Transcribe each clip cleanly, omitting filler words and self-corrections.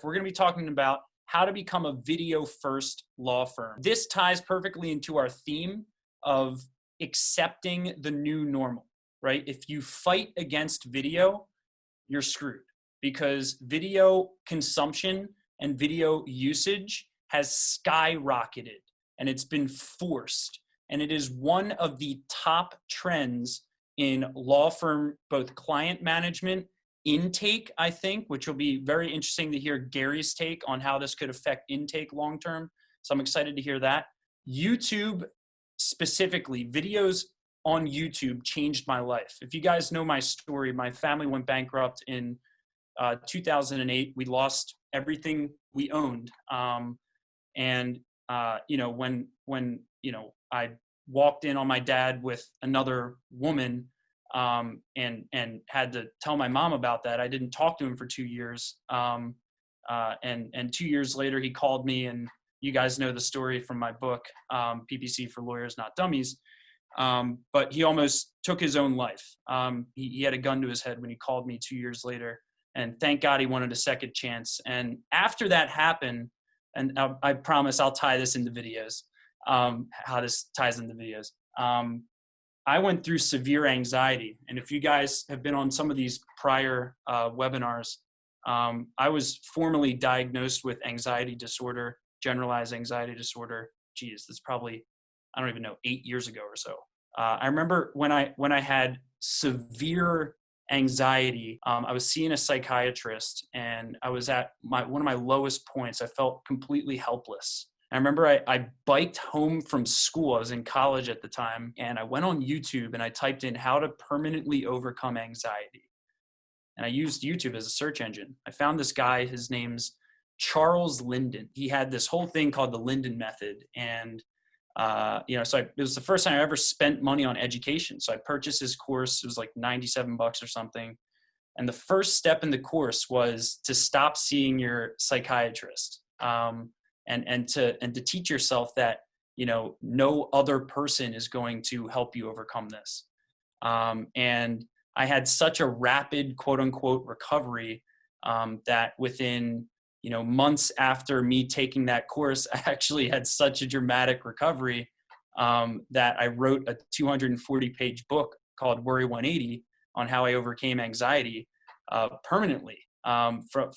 We're going to be talking about how to become a video-first law firm. This ties perfectly into our theme of accepting the new normal, right? If you fight against video, you're screwed, because video consumption and video usage has skyrocketed, and it's been forced. And it is one of the top trends in law firm, both client management, intake, I think, which will be very interesting to hear Gary's take on how this could affect intake long-term. So I'm excited to hear that. YouTube specifically, videos on YouTube changed my life. If you guys know my story, my family went bankrupt in 2008. We lost everything we owned. When I walked in on my dad with another woman, and had to tell my mom about that. I didn't talk to him for 2 years. And 2 years later, he called me, and you guys know the story from my book, PPC for Lawyers, Not Dummies. But he almost took his own life. He had a gun to his head when he called me 2 years later, and thank God he wanted a second chance. And after that happened, and I promise I'll tie this into videos, how this ties into videos. I went through severe anxiety. And if you guys have been on some of these prior webinars, I was formally diagnosed with anxiety disorder, generalized anxiety disorder. Geez, that's probably, I don't even know, 8 years ago or so. I remember when I had severe anxiety, I was seeing a psychiatrist, and I was at one of my lowest points. I felt completely helpless. I remember I biked home from school. I was in college at the time, and I went on YouTube and I typed in how to permanently overcome anxiety. And I used YouTube as a search engine. I found this guy, his name's Charles Linden. He had this whole thing called the Linden Method. And, it was the first time I ever spent money on education. So I purchased his course. It was like $97 or something. And the first step in the course was to stop seeing your psychiatrist. And to teach yourself that, no other person is going to help you overcome this. And I had such a rapid, quote unquote, recovery that within, months after me taking that course, I actually had such a dramatic recovery that I wrote a 240-page book called Worry 180 on how I overcame anxiety permanently.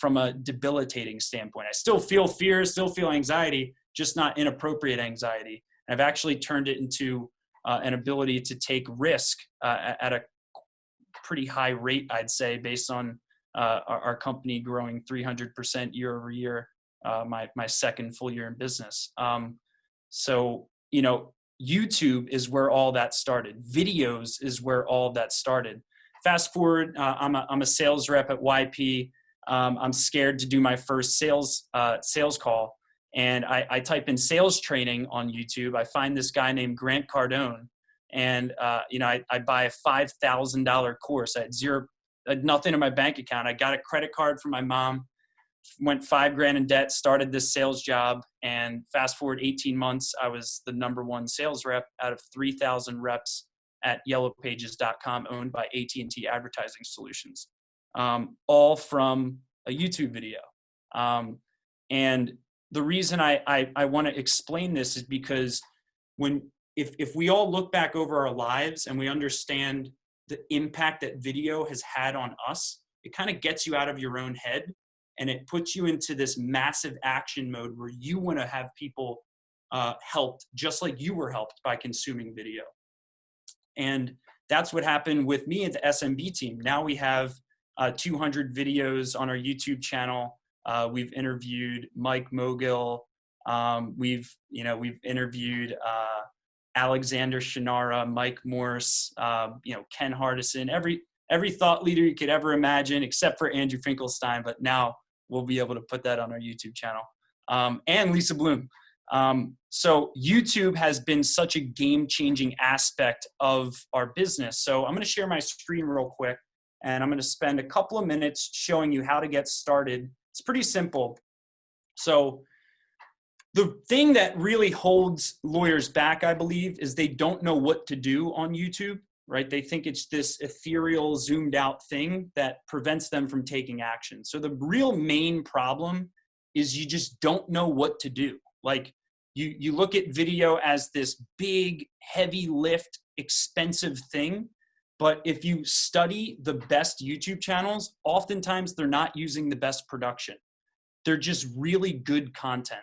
From a debilitating standpoint. I still feel fear, still feel anxiety, just not inappropriate anxiety. And I've actually turned it into an ability to take risk at a pretty high rate, I'd say, based on our company growing 300% year over year, my second full year in business. YouTube is where all that started. Videos is where all that started. Fast forward, I'm a sales rep at YP. I'm scared to do my first sales call. And I type in sales training on YouTube. I find this guy named Grant Cardone. And, I buy a $5,000 course. I had nothing in my bank account. I got a credit card from my mom, went $5,000 in debt, started this sales job. And fast forward 18 months, I was the #1 sales rep out of 3,000 reps at yellowpages.com, owned by AT&T Advertising Solutions. All from a YouTube video. And the reason I want to explain this is because if we all look back over our lives and we understand the impact that video has had on us, it kind of gets you out of your own head, and it puts you into this massive action mode where you want to have people helped just like you were helped by consuming video. And that's what happened with me and the SMB team. Now we have 200 videos on our YouTube channel. We've interviewed Mike Mogill. We've interviewed Alexander Shannara, Mike Morse, Ken Hardison, every thought leader you could ever imagine, except for Andrew Finkelstein. But now we'll be able to put that on our YouTube channel. And Lisa Bloom. So YouTube has been such a game-changing aspect of our business. So I'm going to share my screen real quick, and I'm going to spend a couple of minutes showing you how to get started. It's pretty simple. So the thing that really holds lawyers back, I believe, is they don't know what to do on YouTube. right? They think it's this ethereal, zoomed out thing that prevents them from taking action. So the real main problem is you just don't know what to do. Like you look at video as this big, heavy lift, expensive thing. But if you study the best YouTube channels, oftentimes they're not using the best production. They're just really good content.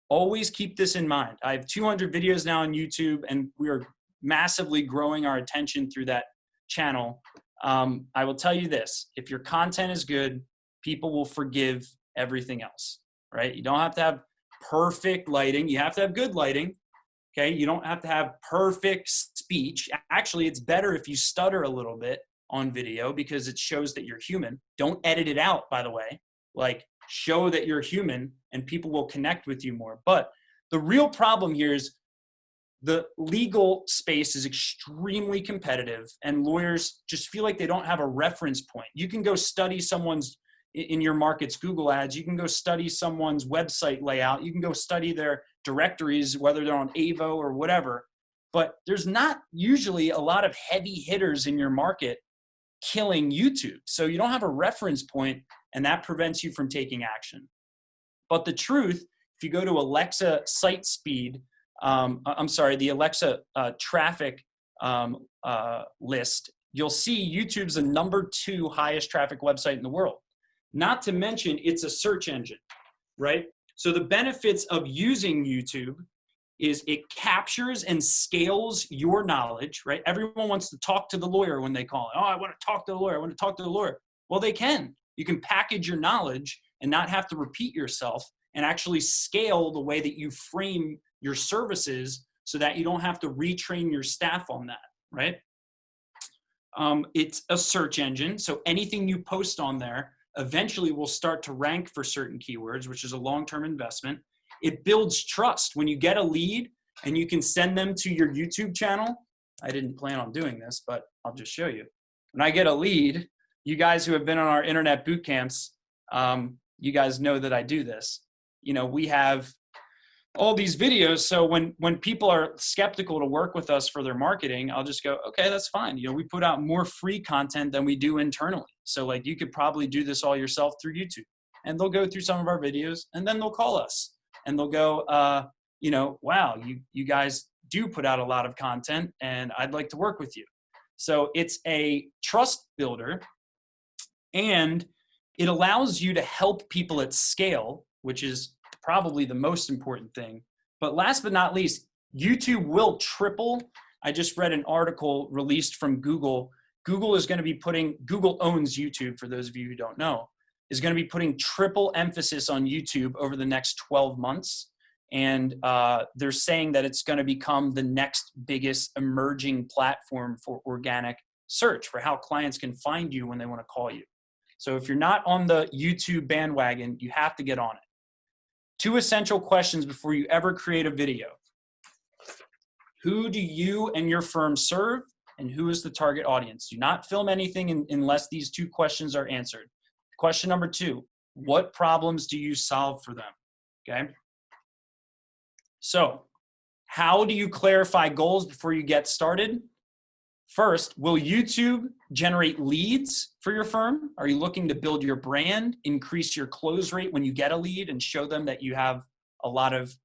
Always keep this in mind. I have 200 videos now on YouTube, and we are massively growing our attention through that channel. I will tell you this, if your content is good, people will forgive everything else, right? You don't have to have perfect lighting. You have to have good lighting, okay? You don't have to have perfect speech. Actually, it's better if you stutter a little bit on video because it shows that you're human. Don't edit it out, by the way. Like, show that you're human and people will connect with you more. But the real problem here is the legal space is extremely competitive and lawyers just feel like they don't have a reference point. You can go study someone's, in your market's Google ads, you can go study someone's website layout, you can go study their directories, whether they're on Avo or whatever, but there's not usually a lot of heavy hitters in your market killing YouTube. So you don't have a reference point, and that prevents you from taking action. But the truth, if you go to Alexa site speed, the Alexa traffic list, you'll see YouTube's the #2 highest traffic website in the world. Not to mention it's a search engine, right? So the benefits of using YouTube is it captures and scales your knowledge, right? Everyone wants to talk to the lawyer when they call it. Oh, I want to talk to the lawyer. I want to talk to the lawyer. Well, they can. You can package your knowledge and not have to repeat yourself and actually scale the way that you frame your services so that you don't have to retrain your staff on that, right? It's a search engine. So anything you post on there eventually will start to rank for certain keywords, which is a long-term investment. It builds trust. When you get a lead and you can send them to your YouTube channel, I didn't plan on doing this, but I'll just show you. When I get a lead, you guys who have been on our internet boot camps, you guys know that I do this. You know, we have all these videos. So when people are skeptical to work with us for their marketing, I'll just go, okay, that's fine. You know, we put out more free content than we do internally. So like you could probably do this all yourself through YouTube, and they'll go through some of our videos and then they'll call us and they'll go, you know, wow, you guys do put out a lot of content and I'd like to work with you. So it's a trust builder, and it allows you to help people at scale, which is probably the most important thing. But last but not least, YouTube will triple. I just read an article released from Google. Google is going to be Google owns YouTube, for those of you who don't know, is going to be putting triple emphasis on YouTube over the next 12 months. And they're saying that it's going to become the next biggest emerging platform for organic search, for how clients can find you when they want to call you. So if you're not on the YouTube bandwagon, you have to get on it. 2 essential questions before you ever create a video. Who do you and your firm serve, and who is the target audience? Do not film anything unless these 2 questions are answered. Question number 2, what problems do you solve for them? Okay. So how do you clarify goals before you get started? First, will YouTube generate leads for your firm? Are you looking to build your brand, increase your close rate when you get a lead and show them that you have a lot of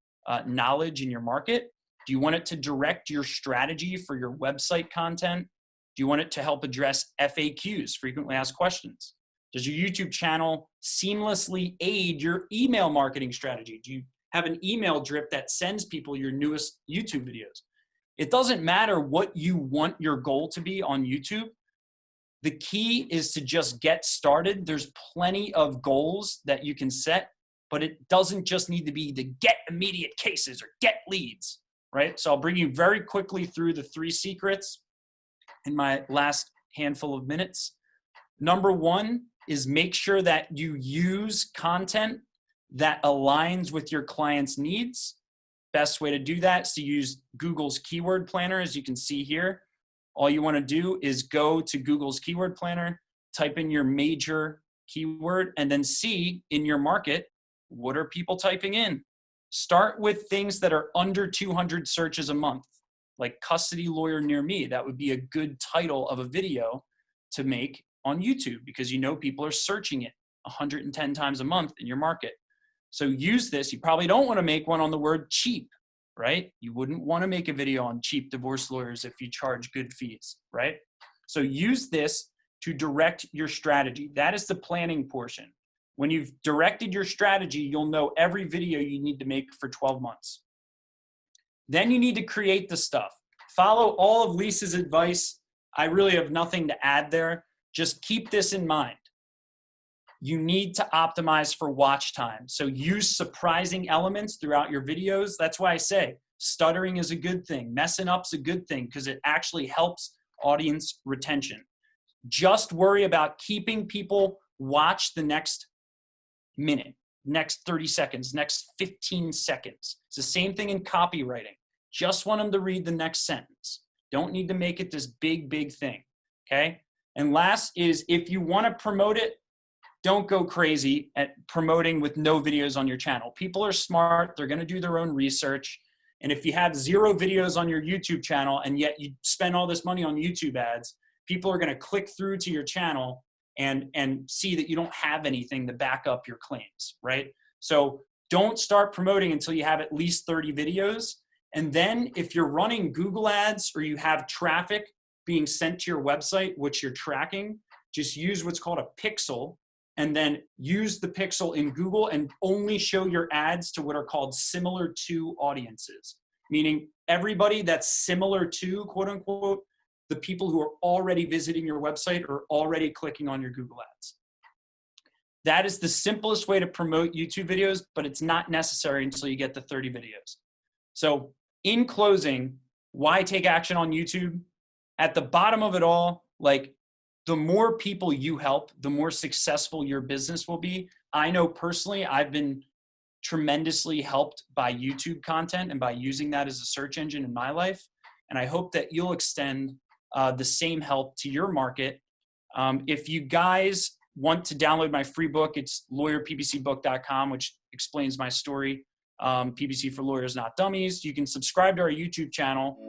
knowledge in your market? Do you want it to direct your strategy for your website content? Do you want it to help address FAQs, frequently asked questions? Does your YouTube channel seamlessly aid your email marketing strategy? Do you have an email drip that sends people your newest YouTube videos? It doesn't matter what you want your goal to be on YouTube. The key is to just get started. There's plenty of goals that you can set, but it doesn't just need to be to get immediate cases or get leads, right? So I'll bring you very quickly through the 3 secrets in my last handful of minutes. Number 1 is make sure that you use content that aligns with your client's needs. Best way to do that is to use Google's keyword planner, as you can see here. All you want to do is go to Google's keyword planner, type in your major keyword, and then see in your market, what are people typing in? Start with things that are under 200 searches a month. like custody lawyer near me. That would be a good title of a video to make on YouTube, because you know people are searching it 110 times a month in your market. So use this. You probably don't want to make one on the word cheap, right? You wouldn't want to make a video on cheap divorce lawyers if you charge good fees, right? So use this to direct your strategy. That is the planning portion. When you've directed your strategy, you'll know every video you need to make for 12 months. Then you need to create the stuff. Follow all of Lisa's advice. I really have nothing to add there. Just keep this in mind. You need to optimize for watch time. So use surprising elements throughout your videos. That's why I say stuttering is a good thing. Messing up's a good thing, because it actually helps audience retention. Just worry about keeping people watch the next minute, next 30 seconds, next 15 seconds. It's the same thing in copywriting. Just want them to read the next sentence. Don't need to make it this big, big thing, okay? And last is, if you want to promote it, don't go crazy at promoting with no videos on your channel. People are smart. They're going to do their own research. And if you have 0 videos on your YouTube channel and yet you spend all this money on YouTube ads, people are going to click through to your channel and see that you don't have anything to back up your claims, right? So don't start promoting until you have at least 30 videos. And then if you're running Google ads or you have traffic being sent to your website, which you're tracking, just use what's called a pixel, and then use the pixel in Google and only show your ads to what are called similar to audiences, meaning everybody that's similar to, quote unquote, the people who are already visiting your website or already clicking on your Google ads. That is the simplest way to promote YouTube videos, but it's not necessary until you get to 30 videos. So in closing, why take action on YouTube? At the bottom of it all, like, the more people you help, the more successful your business will be. I know personally, I've been tremendously helped by YouTube content and by using that as a search engine in my life. And I hope that you'll extend the same help to your market. If you guys want to download my free book, it's lawyerppcbook.com, which explains my story. PPC for Lawyers Not Dummies. You can subscribe to our YouTube channel.